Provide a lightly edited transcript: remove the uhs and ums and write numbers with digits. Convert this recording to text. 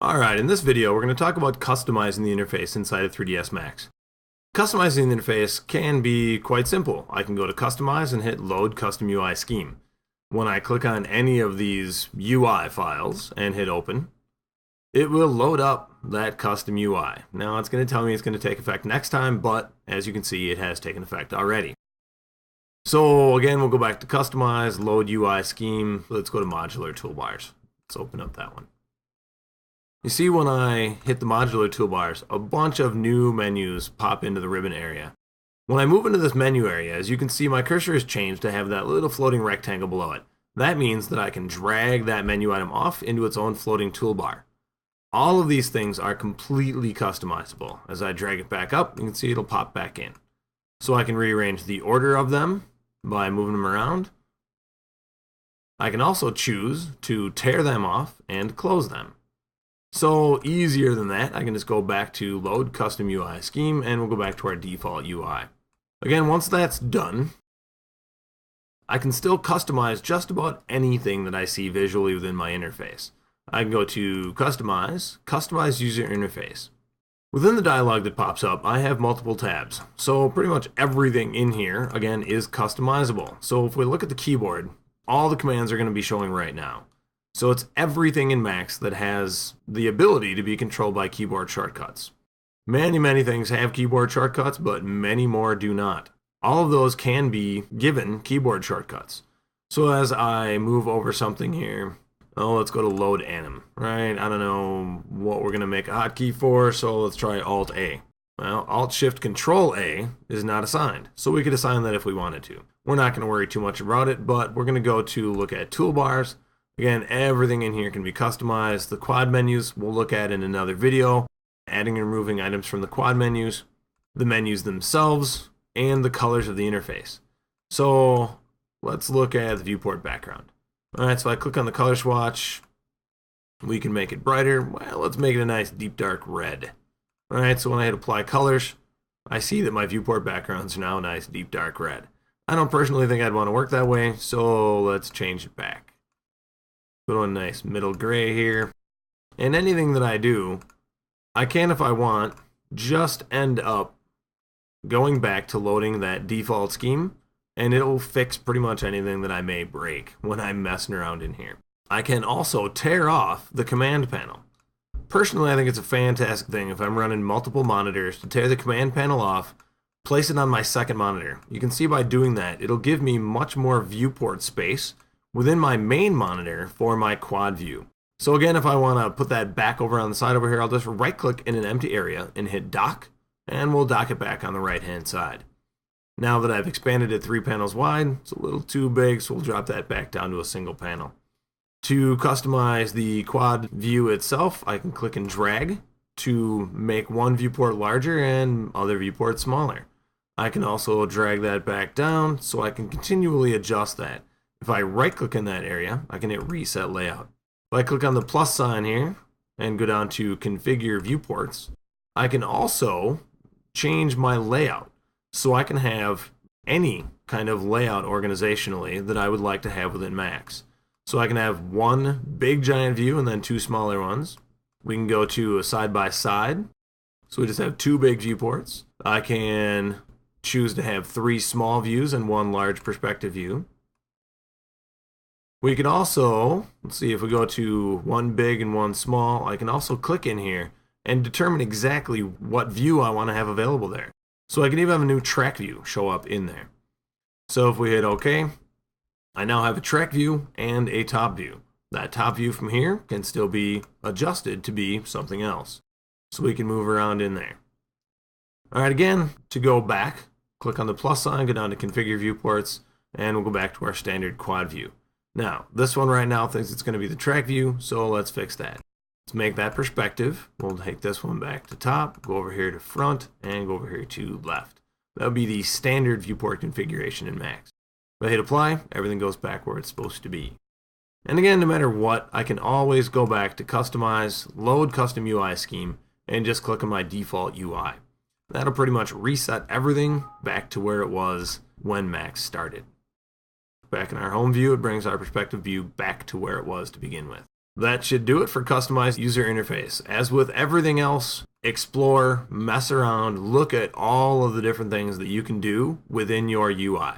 Alright, in this video we're going to talk about customizing the interface inside of 3ds Max. Customizing the interface can be quite simple. I can go to Customize and hit Load Custom UI Scheme. When I click on any of these UI files and hit Open, it will load up that custom UI. Now it's going to tell me it's going to take effect next time, but as you can see it has taken effect already. So again, we'll go back to Customize, Load UI Scheme. Let's go to Modular Toolbars. Let's open up that one. You see when I hit the modular toolbars, a bunch of new menus pop into the ribbon area. When I move into this menu area, as you can see, my cursor has changed to have that little floating rectangle below it. That means that I can drag that menu item off into its own floating toolbar. All of these things are completely customizable. As I drag it back up, you can see it'll pop back in. So I can rearrange the order of them by moving them around. I can also choose to tear them off and close them. So easier than that, I can just go back to Load Custom UI Scheme and we'll go back to our default UI. Again, once that's done, I can still customize just about anything that I see visually within my interface. I can go to Customize, Customize User Interface. Within the dialog that pops up, I have multiple tabs. So pretty much everything in here, again, is customizable. So if we look at the keyboard, all the commands are going to be showing right now. So it's everything in Max that has the ability to be controlled by keyboard shortcuts. Many things have keyboard shortcuts, but many more do not. All of those can be given keyboard shortcuts. So as I move over something here, let's go to Load Anim, right? I don't know what we're going to make a hotkey for, so let's try Alt-A. Well, Alt-Shift-Control-A is not assigned, so we could assign that if we wanted to. We're not going to worry too much about it, but we're going to go to look at Toolbars. Again, everything in here can be customized. The quad menus we'll look at in another video, adding and removing items from the quad menus, the menus themselves, and the colors of the interface. So let's look at the viewport background. Alright, so I click on the color swatch. We can make it brighter. Well, let's make it a nice deep dark red. Alright, so when I hit apply colors, I see that my viewport backgrounds are now a nice deep dark red. I don't personally think I'd want to work that way, so let's change it back. Put on a nice middle gray here. And anything that I do, I can, if I want, just end up going back to loading that default scheme, and it'll fix pretty much anything that I may break when I'm messing around in here. I can also tear off the command panel. Personally, I think it's a fantastic thing if I'm running multiple monitors to tear the command panel off, place it on my second monitor. You can see by doing that, it'll give me much more viewport space within my main monitor for my quad view. So again, if I want to put that back over on the side over here, I'll just right click in an empty area and hit dock, and we'll dock it back on the right hand side. Now that I've expanded it 3 panels wide, it's a little too big, so we'll drop that back down to a single panel. To customize the quad view itself, I can click and drag to make one viewport larger and other viewports smaller. I can also drag that back down so I can continually adjust that. If I right click in that area, I can hit reset layout. If I click on the plus sign here and go down to configure viewports, I can also change my layout. So I can have any kind of layout organizationally that I would like to have within Max. So I can have one big giant view and then 2 smaller ones. We can go to a side by side. So we just have 2 big viewports. I can choose to have 3 small views and 1 large perspective view. We can also, let's see, if we go to 1 big and 1 small, I can also click in here and determine exactly what view I want to have available there. So I can even have a new track view show up in there. So if we hit OK, I now have a track view and a top view. That top view from here can still be adjusted to be something else. So we can move around in there. Alright, again, to go back, click on the plus sign, go down to configure viewports, and we'll go back to our standard quad view. Now, this one right now thinks it's going to be the track view, so let's fix that. Let's make that perspective. We'll take this one back to top, go over here to front, and go over here to left. That would be the standard viewport configuration in Max. If I hit apply, everything goes back where it's supposed to be. And again, no matter what, I can always go back to Customize, Load Custom UI Scheme, and just click on my default UI. That'll pretty much reset everything back to where it was when Max started. Back in our home view, it brings our perspective view back to where it was to begin with. That should do it for customized user interface. As with everything else, explore, mess around, look at all of the different things that you can do within your UI.